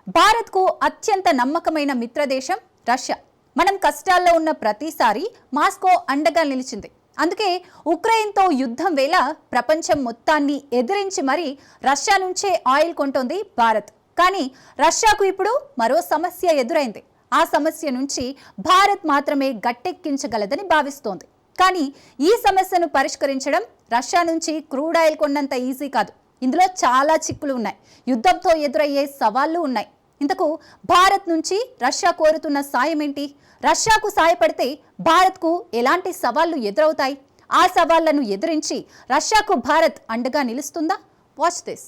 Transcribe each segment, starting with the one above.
భారత్కు అత్యంత నమ్మకమైన మిత్రదేశం రష్యా. మనం కష్టాల్లో ఉన్న ప్రతిసారి మాస్కో అండగా నిలిచింది. అందుకే ఉక్రెయిన్తో యుద్ధం వేళ ప్రపంచం మొత్తాన్ని ఎదిరించి మరీ రష్యా నుంచే ఆయిల్ కొంటోంది భారత్. కానీ రష్యాకు ఇప్పుడు మరో సమస్య ఎదురైంది. ఆ సమస్య నుంచి భారత్ మాత్రమే గట్టెక్కించగలదని భావిస్తోంది. కానీ ఈ సమస్యను పరిష్కరించడం రష్యా నుంచి క్రూడ్ ఆయిల్ కొన్నంత ఈజీ కాదు. ఇందులో చాలా చిక్కులు ఉన్నాయి. యుద్ధంతో ఎదురయ్యే సవాళ్లు ఉన్నాయి. ఇంతకు భారత్ నుంచి రష్యా కోరుతున్న సాయం ఏంటి? రష్యాకు సాయపడితే భారత్కు ఎలాంటి సవాళ్లు ఎదురవుతాయి? ఆ సవాళ్లను ఎదిరించి రష్యాకు భారత్ అండగా నిలుస్తుందా? Watch this.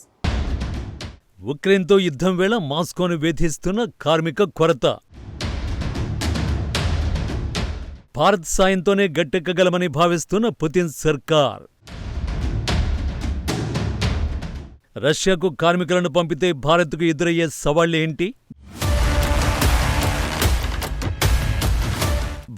ఉక్రెయిన్తో యుద్ధం వేళ మాస్కోను వేధిస్తున్న కార్మిక కొరత. భారత్ సాయంతోనే గట్టెక్కగలమని భావిస్తున్న పుతిన్ సర్కార్. రష్యాకు కార్మికులను పంపితే భారత్కు ఎదురయ్యే సవాళ్లేంటి?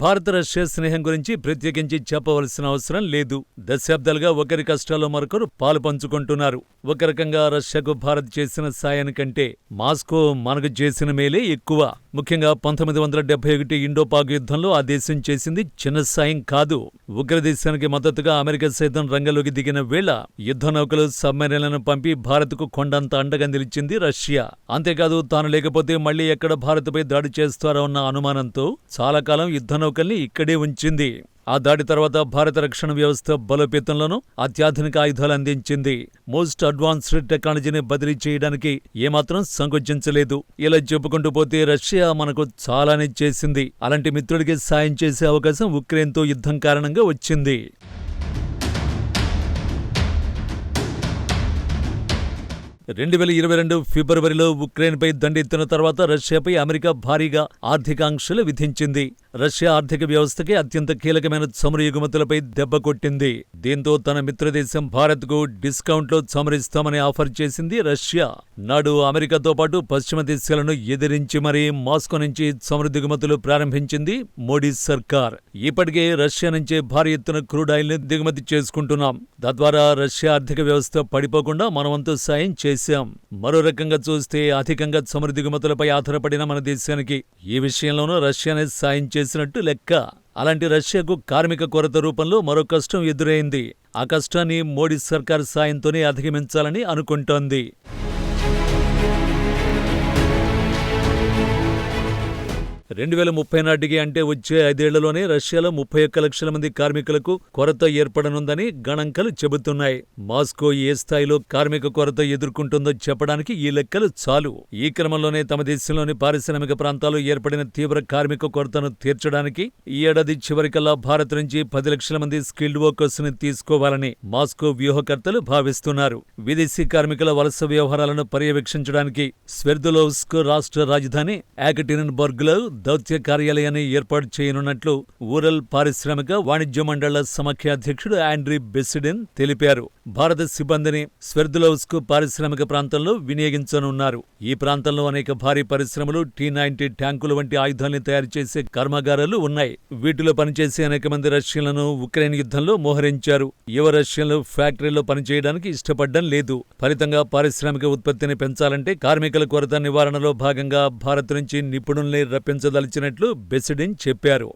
భారత రష్యా స్నేహం గురించి ప్రత్యేకించి చెప్పవలసిన అవసరం లేదు. దశాబ్దాలుగా ఒకరి కష్టాల్లో మరొకరు పాలు పంచుకుంటున్నారు. ఒక రకంగా రష్యాకు భారత్ చేసిన సాయానికంటే మాస్కో మనకు చేసిన మేలే ఎక్కువ. ముఖ్యంగా 1971 ఇండోపాక్ యుద్ధంలో ఆ దేశం చేసింది చిన్న సాయం కాదు. ఉగ్రదేశానికి మద్దతుగా అమెరికా సైతం రంగంలోకి దిగిన వేళ యుద్ధ నౌకలు, సబ్మెరైన్లను పంపి భారత్కు కొండంత అండగా నిలిచింది రష్యా. అంతేకాదు, తాను లేకపోతే మళ్లీ ఎక్కడ భారత్పై దాడి చేస్తారో అన్న అనుమానంతో చాలా కాలం యుద్ధ నౌకల్ని ఇక్కడే ఉంచింది. ఆ దాడి తర్వాత భారత రక్షణ వ్యవస్థ బలోపేతంలోనూ అత్యాధునిక ఆయుధాలు అందించింది. మోస్ట్ అడ్వాన్స్డ్ టెక్నాలజీని బదిలీ చేయడానికి ఏమాత్రం సంకోచించలేదు. ఇలా చెప్పుకుంటూ పోతే రష్యా మనకు చాలానే చేసింది. అలాంటి మిత్రుడికి సాయం చేసే అవకాశం ఉక్రెయిన్తో యుద్ధం కారణంగా వచ్చింది. 2022 ఫిబ్రవరిలో ఉక్రెయిన్పై దండెత్తిన తర్వాత రష్యాపై అమెరికా భారీగా ఆర్థిక ఆంక్షలు విధించింది. రష్యా ఆర్థిక వ్యవస్థకి అత్యంత కీలకమైన చమురు ఎగుమతులపై దెబ్బ కొట్టింది. దీంతో తన మిత్రదేశం భారత్కు డిస్కౌంట్లో చమురిస్తామని ఆఫర్ చేసింది రష్యా. నాడు అమెరికాతో పాటు పశ్చిమ దేశాలను ఎదిరించి మరీ మాస్కో నుంచి చమురు దిగుమతులు ప్రారంభించింది మోడీ సర్కార్. ఇప్పటికే రష్యా నుంచే భారీ ఎత్తున క్రూడ్ ఆయిల్ ని దిగుమతి చేసుకుంటున్నాం. తద్వారా రష్యా ఆర్థిక వ్యవస్థ పడిపోకుండా మనవంతు సాయం చేశాం. మరో రకంగా చూస్తే అధికంగా చమురు దిగుమతులపై ఆధారపడిన మన దేశానికి ఈ విషయంలోనూ రష్యానే సాయం చేసినట్టు లెక్క. అలాంటి రష్యాకు కార్మిక కొరత రూపంలో మరో కష్టం ఎదురైంది. ఆ కష్టాన్ని మోడీ సర్కార్ సాయంతోనే అధిగమించాలని అనుకుంటోంది. 2030 నాటికి, అంటే వచ్చే 5 ఏళ్లలోనే రష్యాలో 31 లక్షల మంది కార్మికులకు కొరత ఏర్పడనుందని గణాంకాలు చెబుతున్నాయి. మాస్కో ఏ స్థాయిలో కార్మిక కొరత ఎదుర్కొంటుందో చెప్పడానికి ఈ లెక్కలు చాలు. ఈ క్రమంలోనే తమ దేశంలోని పారిశ్రామిక ప్రాంతాల్లో ఏర్పడిన తీవ్ర కార్మిక కొరతను తీర్చడానికి ఈ ఏడాది చివరికల్లా భారత్ నుంచి 10 లక్షల మంది స్కిల్డ్ వర్కర్స్ ని తీసుకోవాలని మాస్కో వ్యూహకర్తలు భావిస్తున్నారు. విదేశీ కార్మికుల వలస వ్యవహారాలను పర్యవేక్షించడానికి స్వెర్దోలోవ్స్క్ రాష్ట్ర రాజధాని ఎకటెరిన్బర్గ్లో దౌత్య కార్యాలయాన్ని ఏర్పాటు చేయనున్నట్లు ఊరల్ పారిశ్రామిక వాణిజ్య మండళ్ల సమాఖ్య అధ్యక్షుడు ఆండ్రీ బెసిడెన్ తెలిపారు. భారత సిబ్బందిని స్వెర్దోలోవ్స్క్ పారిశ్రామిక ప్రాంతంలో వినియోగించనున్నారు. ఈ ప్రాంతంలో అనేక భారీ పరిశ్రమలు, T-90 ట్యాంకులు వంటి ఆయుధాల్ని తయారు చేసే కర్మాగారాలు ఉన్నాయి. వీటిలో పనిచేసే అనేక మంది రష్యన్లను ఉక్రెయిన్ యుద్ధంలో మోహరించారు. యువ రష్యన్లు ఫ్యాక్టరీలో పనిచేయడానికి ఇష్టపడడం లేదు. ఫలితంగా పారిశ్రామిక ఉత్పత్తిని పెంచాలంటే కార్మికుల కొరత నివారణలో భాగంగా భారత్ నుంచి నిపుణుల్ని రప్పించదలిచినట్లు బెసిడెన్ చెప్పారు.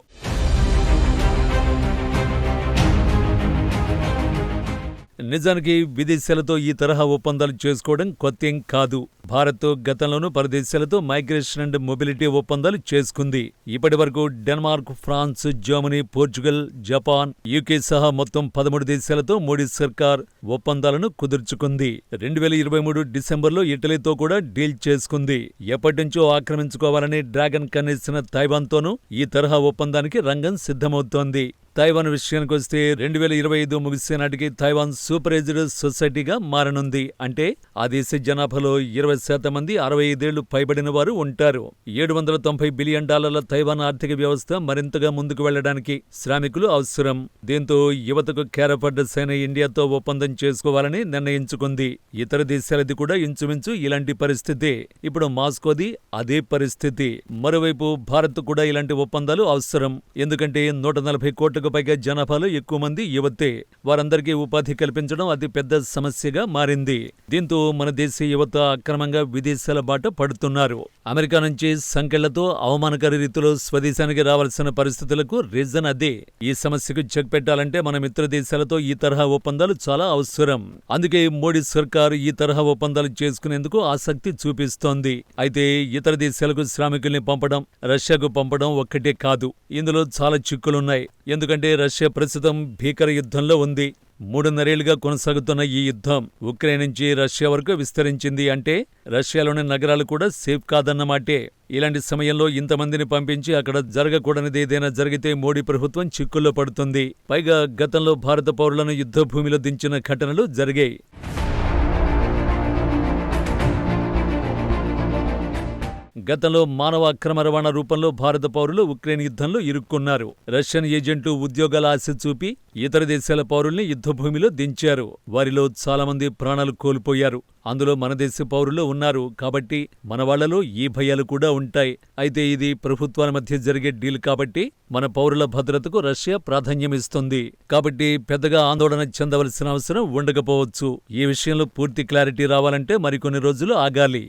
నిజానికి విదేశాలతో ఈ తరహా ఒప్పందాలు చేసుకోవడం కొత్తేం కాదు. భారత్ గతంలోనూ పరదేశాలతో మైగ్రేషన్ అండ్ మొబిలిటీ ఒప్పందాలు చేసుకుంది. ఇప్పటి వరకు Denmark, France, Germany, Portugal, Japan, UK సహా మొత్తం 13 దేశాలతో మోడీ సర్కార్ ఒప్పందాలను కుదుర్చుకుంది. 2023 డిసెంబర్లో ఇటలీతో కూడా డీల్ చేసుకుంది. ఎప్పటినుంచో ఆక్రమించుకోవాలని డ్రాగన్ కన్నేసిన తైవాన్తోనూ ఈ తరహా ఒప్పందానికి రంగం సిద్ధమవుతోంది. తైవాన్ విషయానికొస్తే 2025 ముగిసే నాటికి తైవాన్ సూపర్ ఏజ్డ్ సొసైటీగా మారనుంది. అంటే ఆ దేశ జనాభాలో 20% మంది 65 ఏళ్లు పైబడిన వారు ఉంటారు. $790 బిలియన్ తైవాన్ ఆర్థిక వ్యవస్థ మరింతగా ముందుకు వెళ్లడానికి శ్రామికులు అవసరం. దీంతో యువతకు కేరఫడ్డస్ అయిన ఇండియాతో ఒప్పందం చేసుకోవాలని నిర్ణయించుకుంది. ఇతర దేశాలది కూడా ఇంచుమించు ఇలాంటి పరిస్థితి. ఇప్పుడు మాస్కోది అదే పరిస్థితి. మరోవైపు భారత్ కూడా ఇలాంటి ఒప్పందాలు అవసరం. ఎందుకంటే 140 కోట్లకు కోట్లకు పైగా జనాభాలో ఎక్కువ మంది యువతే. వారందరికీ ఉపాధి కల్పించడం అతి పెద్ద సమస్యగా మారింది. దీంతో మన దేశ యువత అక్రమంగా విదేశాల బాట పడుతున్నారు. అమెరికా నుంచి సంకెళ్లతో అవమానకర రీతిలో స్వదేశానికి రావాల్సిన పరిస్థితులకు రీజన్ అదే. ఈ సమస్యకు చెక్ పెట్టాలంటే మన మిత్ర దేశాలతో ఈ తరహా ఒప్పందాలు చాలా అవసరం. అందుకే మోడీ సర్కారు ఈ తరహా ఒప్పందాలు చేసుకునేందుకు ఆసక్తి చూపిస్తోంది. అయితే ఇతర దేశాలకు శ్రామికుల్ని పంపడం, రష్యాకు పంపడం ఒక్కటే కాదు. ఇందులో చాలా చిక్కులున్నాయి. ఎందుకంటే రష్యా ప్రస్తుతం భీకర యుద్ధంలో ఉంది. 3.5 ఏళ్లుగా కొనసాగుతున్న ఈ యుద్ధం ఉక్రెయిన్ నుంచి రష్యా వరకు విస్తరించింది. అంటే రష్యాలోని నగరాలు కూడా సేఫ్ కాదన్నమాటే. ఇలాంటి సమయంలో ఇంతమందిని పంపించి అక్కడ జరగకూడనిది ఏదైనా జరిగితే మోడీ ప్రభుత్వం చిక్కుల్లో పడుతుంది. పైగా గతంలో భారత పౌరులను యుద్ధ భూమిలో దించిన ఘటనలు జరిగాయి. గతంలో మానవ అక్రమ రవాణా రూపంలో భారత పౌరులు ఉక్రెయిన్ యుద్ధంలో ఇరుక్కున్నారు. రష్యన్ ఏజెంట్లు ఉద్యోగాల ఆశ చూపి ఇతర దేశాల పౌరుల్ని యుద్ధభూమిలో దించారు. వారిలో చాలా మంది ప్రాణాలు కోల్పోయారు. అందులో మన దేశ పౌరులు ఉన్నారు. కాబట్టి మన వాళ్లలో ఈ భయాలు కూడా ఉంటాయి. అయితే ఇది ప్రభుత్వాల మధ్య జరిగే డీల్ కాబట్టి మన పౌరుల భద్రతకు రష్యా ప్రాధాన్యమిస్తుంది. కాబట్టి పెద్దగా ఆందోళన చెందవలసిన అవసరం ఉండకపోవచ్చు. ఈ విషయంలో పూర్తి క్లారిటీ రావాలంటే మరికొన్ని రోజులు ఆగాలి.